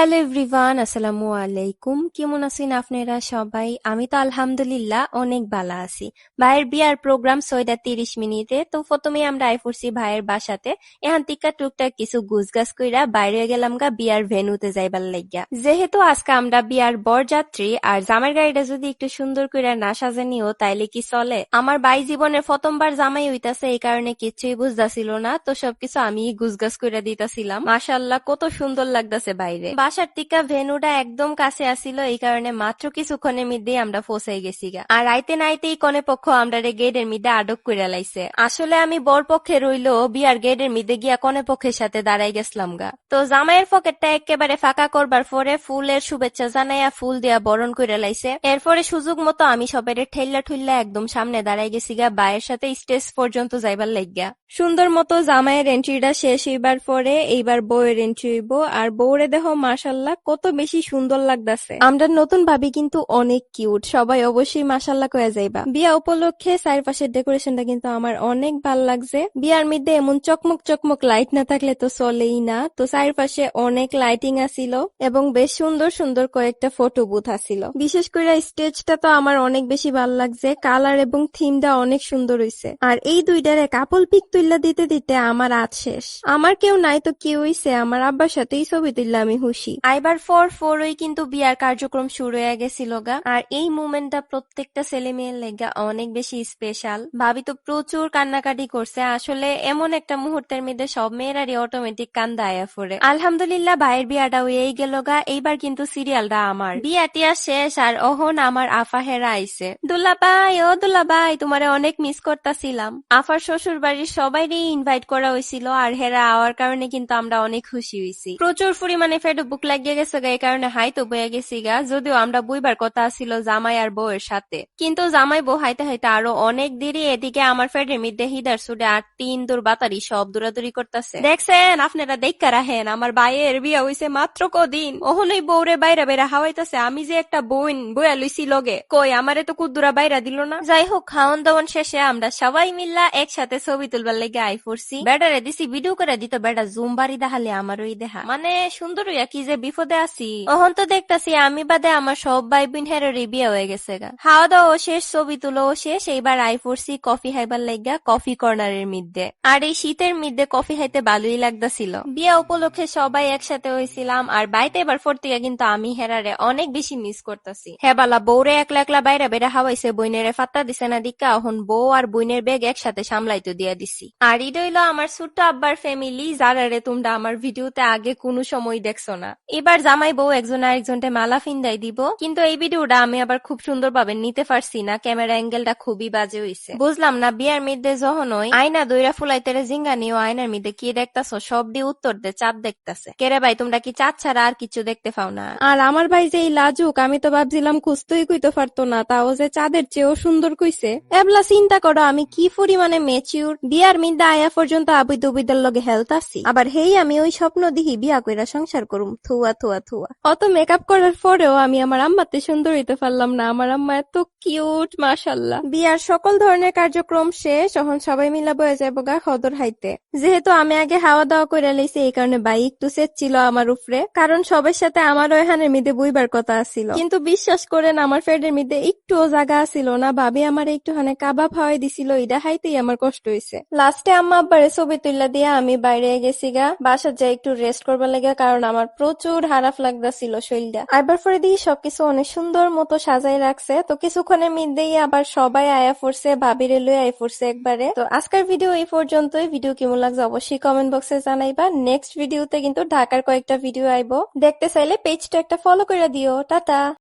Hello everyone, আসসালামু আলাইকুম। কেমন আছেন আপনারা সবাই? আমি তো আলহামদুলিল্লাহ অনেক ভালো আছি। ভাইয়ের বিয়ার প্রোগ্রাম 6:30 তো প্রথমে আমরা আইফুরছি ভাইয়ের বাসাতে। এখান থেকে টুকটাক কিছু গুছগাছ কইরা বাইরে গেলাম গা বিয়ার ভেন্যুতে যাইবার লাগিয়া। যেহেতু আজকে আমরা বিয়ার বরযাত্রী আর জামাইয়ের গাড়িটা যদি একটু সুন্দর কইরা না সাজানিও তাইলে কি চলে? আমার ভাই জীবনের প্রথমবার জামাই হইতাছে, এই কারণে কিছুই বুঝতাছিল না, তো সবকিছু আমি গুছগাছ কইরা দিতাছিলাম। মাশাআল্লাহ কত সুন্দর লাগতাছে বাইরে। বাসার থেকে ভেন্যুটা একদম কাছে আসিল, এই কারণে মাত্র কিছুক্ষণের মধ্যেই আমরা পৌঁছাই গেছি গা। আর রাইতে নাইতেই কনে পক্ষ আমরা গেটের মধ্যে আটক করে লাইছে। আসলে আমি বর পক্ষে রইলো বিয়ার গেটের মধ্যে গিয়া কনে পক্ষের সাথে দাঁড়াই গেছিলাম গা। তো জামাইয়ের পকেটটা একেবারে ফাঁকা করবার পরে ফুলের শুভেচ্ছা জানাইয়া ফুল দিয়া বরণ করে লাইছে। এরপরে সুযোগ মতো আমি সবাই ঠেল্লা ঠুল্লা একদম সামনে দাঁড়াই গেছি গা বায়ের সাথে স্টেজ পর্যন্ত যাইবার লাগিয়া। সুন্দর মতো জামাইয়ের এন্ট্রিটা শেষ হইবার পরে এইবার বউয়ের এন্ট্রি হইব। আর বউরে দেহ মাশাল্লাহ কত বেশি সুন্দর লাগতাছে। আমরা নতুন ভাবি কিন্তু অনেক কিউট, সবাই অবশ্যই মাশাল্লাহ কয়ে যাইবা। বিয়া উপলক্ষে চারপাশের ডেকোরেশনটা কিন্তু আমার অনেক ভাল লাগছে। বিয়ার মধ্যে এমন চকমক চকমক লাইট না থাকলে তো চলেই না, তো চারপাশে অনেক লাইটিং আসিল এবং বেশ সুন্দর সুন্দর কয়েকটা ফটো বুথ আসিল। বিশেষ করে স্টেজটা তো আমার অনেক বেশি ভাল লাগছে, কালার এবং থিমটা অনেক সুন্দর হইছে। আর এই দুইটারে কাপল পিক তুইলা দিতে দিতে আমার আজ শেষ। আমার কেউ নাই তো কি হইছে, আমার আব্বার সাথেই ছবি তুললে আমি খুশি। আইবার ফোরই কিন্তু বিয়ার কার্যক্রম শুরু হয়ে গেছিল গা। আর এই মুভমেন্টটা প্রত্যেকটা ছেলে মেয়ের লেগা অনেক বেশি স্পেশাল। ভাবি তো প্রচুর কান্নাকাটি করছে। আসলে এমন একটা মুহূর্তের মধ্যে সব মেয়েরারই অটোমেটিক কান্দা আয়া পড়ে। আলহামদুলিল্লাহ ভাইয়ের বিয়াটা হয়েই গেল গা। এইবার কিন্তু সিরিয়ালটা আমার। বিয়াটিয়া শেষ আর অহন আমার আফা হেরা আইছে। দুলাভাই, ও দুলাভাই, তোমারে অনেক মিস করতাছিলাম। আফার শ্বশুর বাড়ির সবাইরই ইনভাইট করা হয়েছিল আর হেরা আওয়ার কারণে কিন্তু আমরা অনেক খুশি হয়েছি। প্রচুর পরিমাণে ফেডো বুক লাগিয়ে গেছে গা, এই কারণে হাইতো বয়ে গেছি গা। যদিও আমরা বইবার কথা ছিল জামাই আর বউয়ের সাথে, কিন্তু জামাই বউ হাইতে হাইতে আরো অনেক দেরি। এদিকে আমার ফেডের মধ্যে হিদার সুডে আর 3 বাতারি সব দৌড়াদৌড়ি করতেছে। দেখছেন আপনারা দেখা রাখেন, আমার ভাইয়ের বিয়া হইছে মাত্র কদিন, ওহনই বউরে বাইরা বাইরা হাওয়াইতেছে। আমি যে একটা বোন বইয়া লইছি লগে, কই আমারে তো কুদ্দুরা বাইরা দিল না। যাই হোক, খাওয়ান দাওয়ান শেষে আমরা সবাই মিল্লা একসাথে ছবি তুলবার লেগে আই পড়ছি। বেটারে দিছি ভিডিও করে দিত, বেটা জুম বাড়ি দেখালে আমারই দেখা মানে সুন্দর হইয়া কি যে বিপদে আছি। অহন তো দেখতাছি আমি বাদে আমার সব ভাই বোন হেরেরই বিয়ে হয়ে গেছে গা। খাওয়া দাওয়া শেষ, ছবি তুলো শেষ। এইবার আই পড়ছি কফি খাইবার লাগা কফি কর্নারের মধ্যে। আর এই শীতের মধ্যে কফি খাইতে ভালোই লাগতাছিল। বিয়া উপলক্ষে সবাই একসাথে হয়েছিলাম। আর বাইতে এবার ফোরতিকা কিন্তু আমি হেরারে অনেক বেশি মিস করতেছি। হেবালা বউরে একলা একলা বাইরে বেড়ে হাওয়াইছে, বইনেরে ফাত্তা দিছে না দিকা। এখন বউ আর বইনের ব্যাগ একসাথে সামলাইতে দিয়া দিছি। আর এটা হইলো আমার ছোট্ট আব্বার ফ্যামিলি, যারারে তোমরা আমার ভিডিওতে আগে কোনো সময় দেখছো না। এবার জামাই বউ একজন আরেকজনকে মালা ফিন্দাই দিব, কিন্তু এই ভিডিওটা আমি আবার খুব সুন্দরভাবে নিতে পারছি না, ক্যামেরা অ্যাঙ্গেলটা খুবই বাজে হইছে। বুঝলাম না বিয়ার মধ্যে যখন আয়না দইরা ফুলাইতেরে জিঙ্গা নিও, আয়নার মধ্যে কি দেখতাছো? সব দিয়ে উত্তর দে চাঁদ দেখতাছে। কেরে ভাই, তোমরা কি চাঁদ ছাড়া আর কিছু দেখতে পাও না? আর আমার ভাই যে এই লাজুক, আমি তো ভাবছিলাম খুঁজতেই কইতে পারতো না, তাও যে চাঁদের চেয়েও সুন্দর কইছে। এবলা চিন্তা করো আমি কি পরিমানে ম্যাচিউর। বিয়ার মিদ্দা আয়া পর্যন্ত আবুদ উবিদের লগে হেলথ আসি, আবার হেই আমি ওই স্বপ্ন দিহি বিয়া কইরা সংসার করুম। থুয়া থুয়া থুয়া। অত মেকআপ করার পরেও আমি আমার আম্মাতে সুন্দর হইতে পারলাম না। আমার আম্মা এত কিউট মাশাল্লাহ। বিয়ার সকল ধরনের কার্যক্রম শেষ, এখন সবাই মিলা বয়ে যাবো গা খদর হাইতে। যেহেতু আমি আগে হাওয়া দাওয়া করে লাইছি, এই কারণে বাই একটু সেট ছিল আমার উপরে, কারণ সবার সাথে আমারও এখানের মধ্যে বইবার কথা আসিল। কিন্তু বিশ্বাস করেন আমার ফেডের মধ্যে একটুও জায়গা আসিল না। ভাবি আমার একটুখানে কাবাব হাওয়াই দিছিল, এটা হাইতেই আমার কষ্ট হয়েছে। লাস্টে আম্মা আব্বারে ছবি তুললা দিয়ে আমি বাইরে গেছি গা, বাসার যাই একটু রেস্ট করবার লাগে, কারণ আমার প্রচুর হারাফ লাগতাছিল শরীরটা। আইবার পরে দিয়ে সবকিছু অনেক সুন্দর মতো সাজাই রাখছে। তো কিছুক্ষণের মধ্যেই আবার সবাই আয়া পড়ছে, ভাবিরে লই আই পড়ছে একবারে। তো আজকের ভিডিও এই পর্যন্তই। ভিডিও কেমন লাগছে অবশ্যই কমেন্ট বক্সে জানাইবা। নেক্সট ভিডিওতে কিন্তু ঢাকার কয়েকটা ভিডিও আইবো, দেখতে চাইলে পেজটা একটা ফলো করে দিও। টাটা।